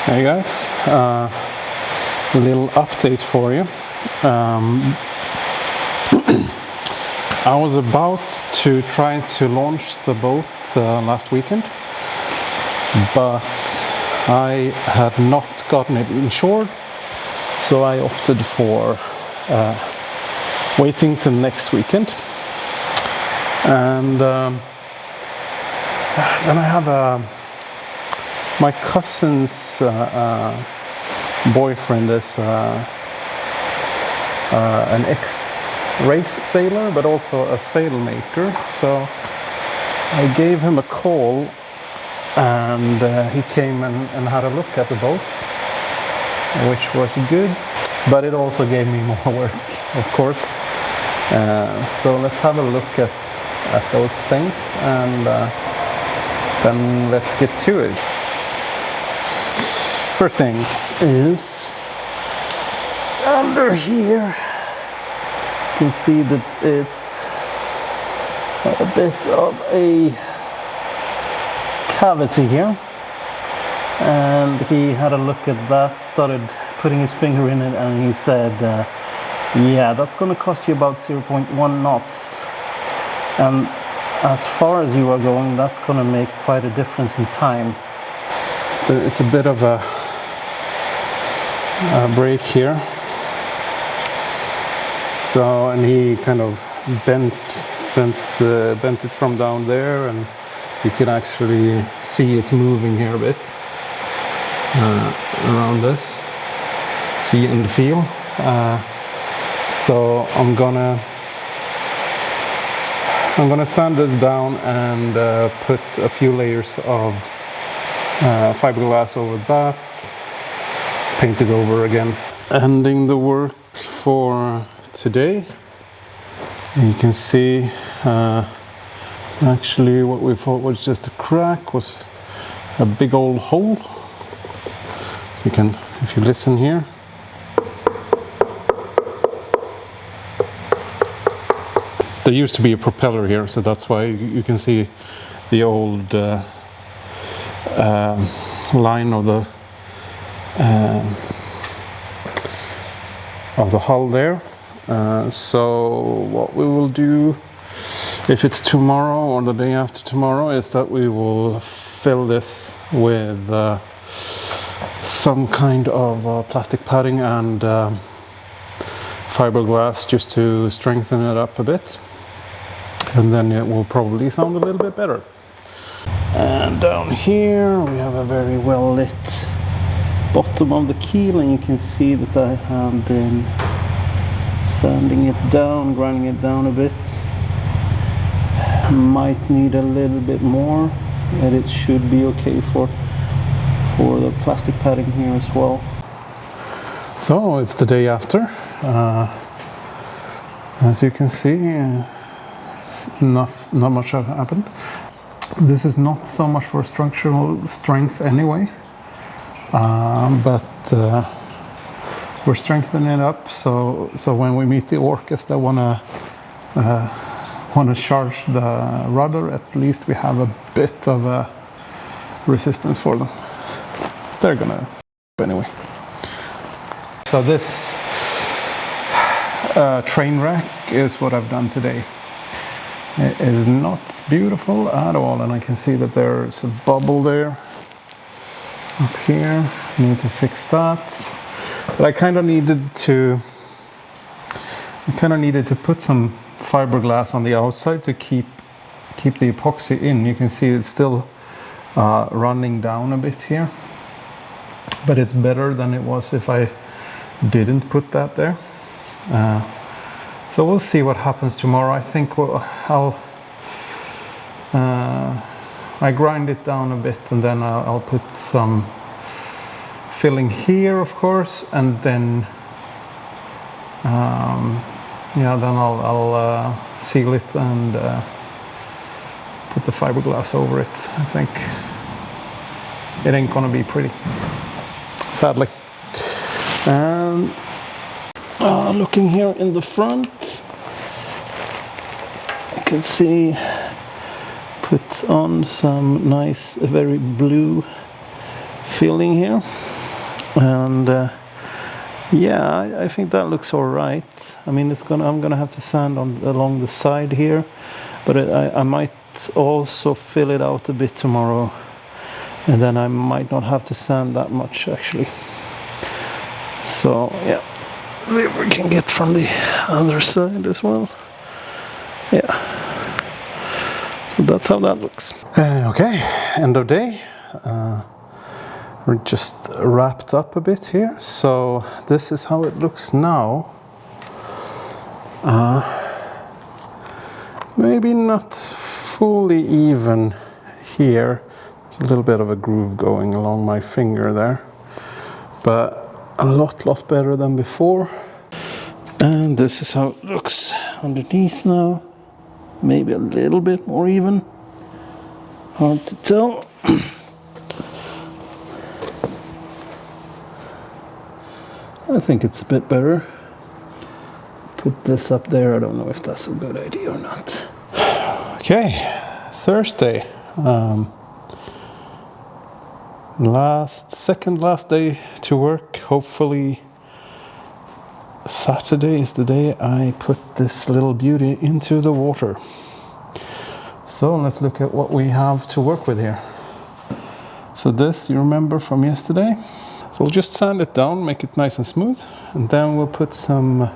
Hey guys, a little update for you. I was about to try to launch the boat last weekend, but I had not gotten it insured, so I opted for waiting till next weekend. And then I have my cousin's boyfriend is an ex-race sailor, but also a sail maker. So I gave him a call, and he came and had a look at the boat, which was good. But it also gave me more work, of course. So let's have a look at those things, and then let's get to it. First thing is under here. You can see that it's a bit of a cavity here, and he had a look at that, started putting his finger in it, and he said, yeah, that's going to cost you about 0.1 knots, and as far as you are going, that's going to make quite a difference in time. There is a bit of a break here, so, and he kind of bent it from down there, and you can actually see it moving here a bit around this, see and feel. So I'm gonna sand this down and put a few layers of fiberglass over that, paint it over again. Ending the work for today. You can see actually what we thought was just a crack was a big old hole. You can, if you listen here, there used to be a propeller here, so that's why you can see the old line of the hull there. So what we will do, if it's tomorrow or the day after tomorrow, is that we will fill this with some kind of plastic padding and fiberglass, just to strengthen it up a bit, and then it will probably sound a little bit better. And down here we have a very well lit bottom of the keel, and you can see that I have been sanding it down, grinding it down a bit. Might need a little bit more, but it should be okay for the plastic padding here as well. So it's the day after. As you can see, not much have happened. This is not so much for structural strength anyway, but we're strengthening it up, so when we meet the orcas that wanna charge the rudder, at least we have a bit of a resistance for them. They're gonna anyway. So this train wreck is what I've done today. It is not beautiful at all, and I can see that there's a bubble there up here. I need to fix that. But I kind of needed to put some fiberglass on the outside to keep the epoxy in. You can see it's still running down a bit here, but it's better than it was if I didn't put that there. So we'll see what happens tomorrow. I think I grind it down a bit, and then I'll put some filling here, of course, and then then I'll seal it and put the fiberglass over it. I think it ain't gonna be pretty, sadly. And looking here in the front, you can see, put on some nice, very blue filling here, and yeah, I think that looks all right. I mean, I'm gonna have to sand along the side here, but I might also fill it out a bit tomorrow, and then I might not have to sand that much actually. So yeah, see if we can get from the other side as well. Yeah, so that's how that looks. Okay, end of day. We're just wrapped up a bit here, so this is how it looks now. Maybe not fully even here. There's a little bit of a groove going along my finger there, but a lot better than before. And this is how it looks underneath now. Maybe a little bit more even. Hard to tell. I think it's a bit better. Put this up there. I don't know if that's a good idea or not. Okay, Thursday. Second last day to work. Hopefully Saturday is the day I put this little beauty into the water. So let's look at what we have to work with here. So this, you remember from yesterday? So we'll just sand it down, make it nice and smooth, and then we'll put some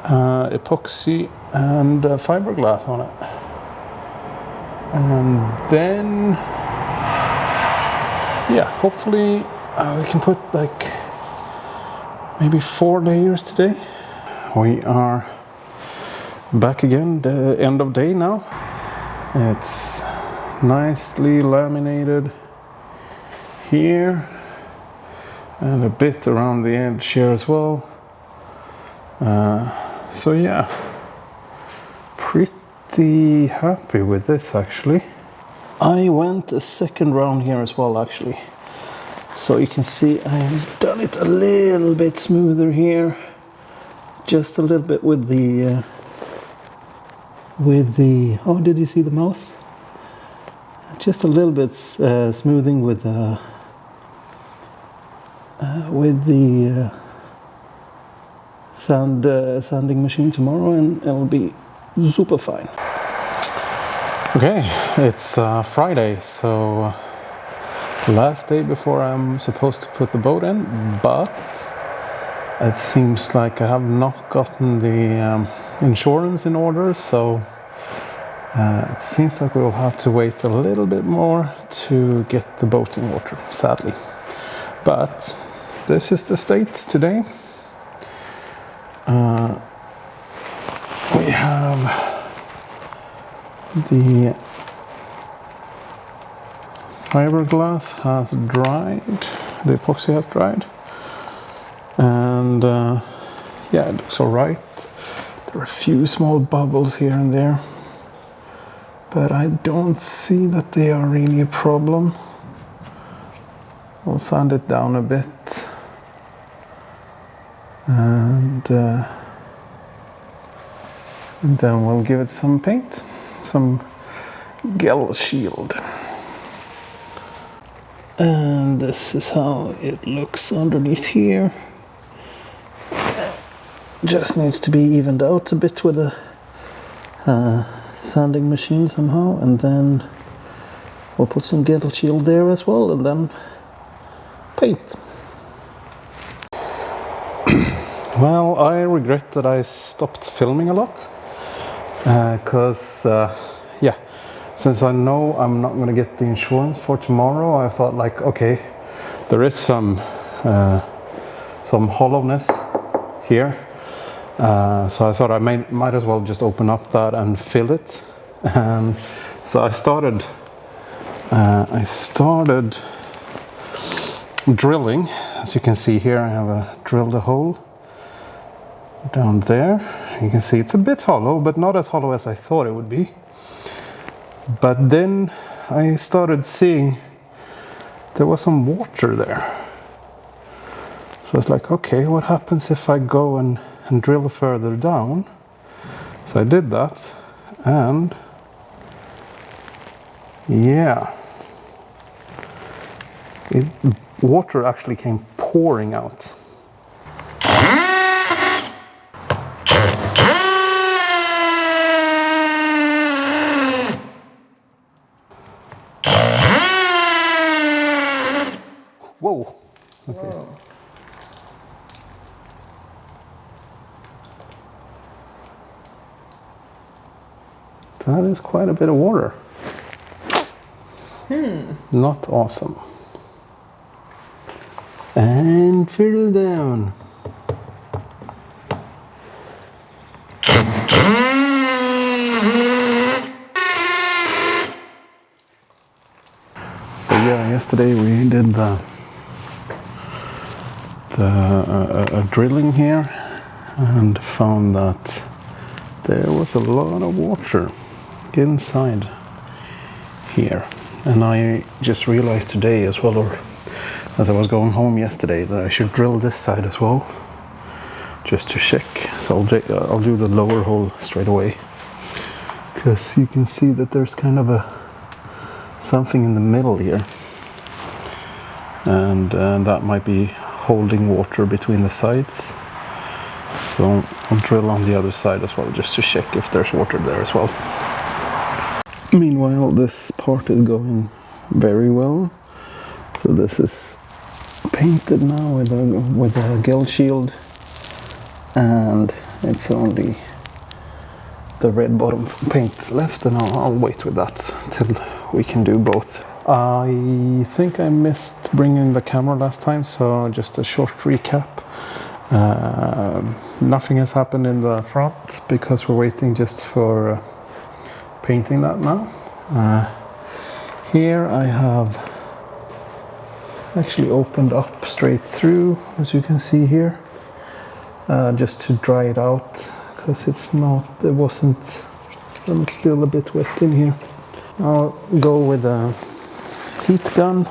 epoxy and fiberglass on it. And then, yeah, hopefully we can put like maybe 4 layers today. We are back again, the end of day now. It's nicely laminated here and a bit around the edge here as well. So yeah, pretty happy with this actually. I went a second round here as well actually. So you can see I've done it a little bit smoother here. Just a little bit with the oh, did you see the mouse? Just a little bit smoothing with the sanding machine tomorrow, and it'll be super fine. Okay, it's Friday, so last day before I'm supposed to put the boat in, but it seems like I have not gotten the insurance in order, so it seems like we'll have to wait a little bit more to get the boat in water, sadly. But this is the state today. We have the fiberglass has dried, the epoxy has dried, and yeah, it looks alright. There are a few small bubbles here and there, but I don't see that they are really a problem. We'll sand it down a bit, and then we'll give it some paint, some gel shield. And this is how it looks underneath here. Just needs to be evened out a bit with a sanding machine somehow, and then we'll put some gel shield there as well, and then paint. Well, I regret that I stopped filming a lot, because yeah, since I know I'm not going to get the insurance for tomorrow, I thought like, okay, there is some hollowness here, so I thought I might as well just open up that and fill it. And so I started drilling. As you can see here, I have drilled a hole down there. You can see it's a bit hollow, but not as hollow as I thought it would be. But then I started seeing there was some water there. So it's like, okay, what happens if I go and drill further down? So I did that, and yeah, Water actually came pouring out. Whoa. Okay. Whoa. That is quite a bit of water. Not awesome. And further down. So yeah, yesterday we did the drilling here and found that there was a lot of water inside here. And I just realized today as well, or as I was going home yesterday, that I should drill this side as well, just to check. So I'll do the lower hole straight away, because you can see that there's kind of something in the middle here, and that might be holding water between the sides. So I'll drill on the other side as well, just to check if there's water there as well. Meanwhile, this part is going very well. So this is painted now with a gill shield, and it's only the red bottom paint left, and I'll wait with that till we can do both. I think I missed bringing the camera last time, so just a short recap. Nothing has happened in the front because we're waiting just for painting that now. Here I have actually opened up straight through, as you can see here, just to dry it out, because it's still a bit wet in here. I'll go with a heat gun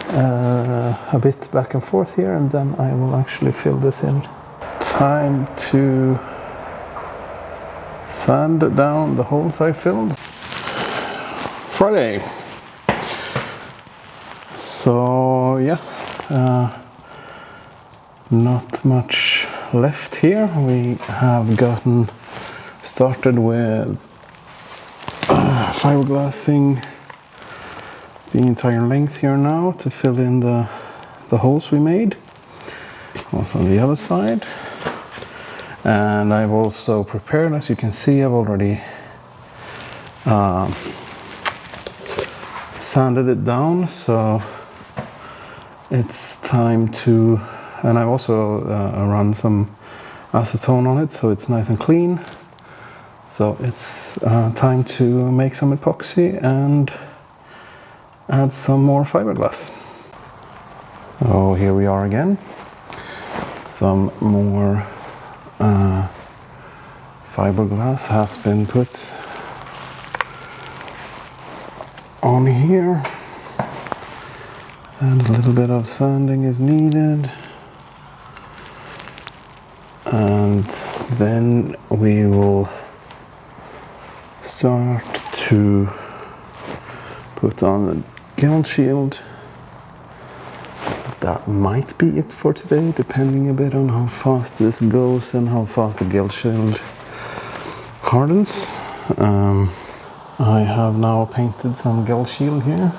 a bit back and forth here, and then I will actually fill this in. Time to sand down the holes I filled. Friday. So yeah, not much left here. We have gotten started with fiberglassing the entire length here now to fill in the holes we made. Also on the other side. And I've also prepared, as you can see, I've already sanded it down, so it's time to, and I've also run some acetone on it, so it's nice and clean. So it's time to make some epoxy and add some more fiberglass. Oh, here we are again. Some more fiberglass has been put on here, and a little bit of sanding is needed, and then we will start to put on the gill shield. That might be it for today, depending a bit on how fast this goes and how fast the gill shield hardens. I have now painted some gill shield here.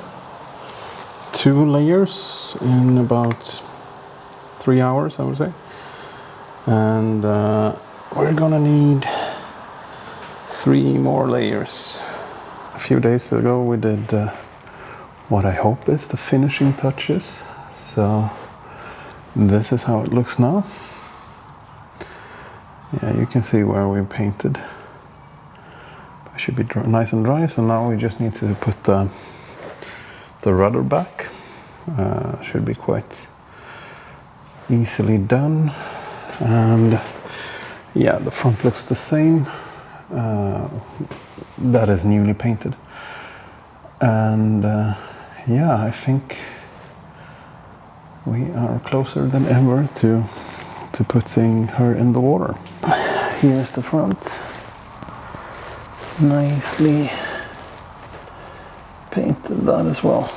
2 layers in about 3 hours, I would say. And we're gonna need 3 more layers. A few days ago we did what I hope is the finishing touches. So this is how it looks now. Yeah, you can see where we painted. It should be nice and dry, so now we just need to put the rudder back. Should be quite easily done. And yeah, the front looks the same. That is newly painted. And yeah, I think we are closer than ever to putting her in the water. Here's the front. Nicely painted that as well.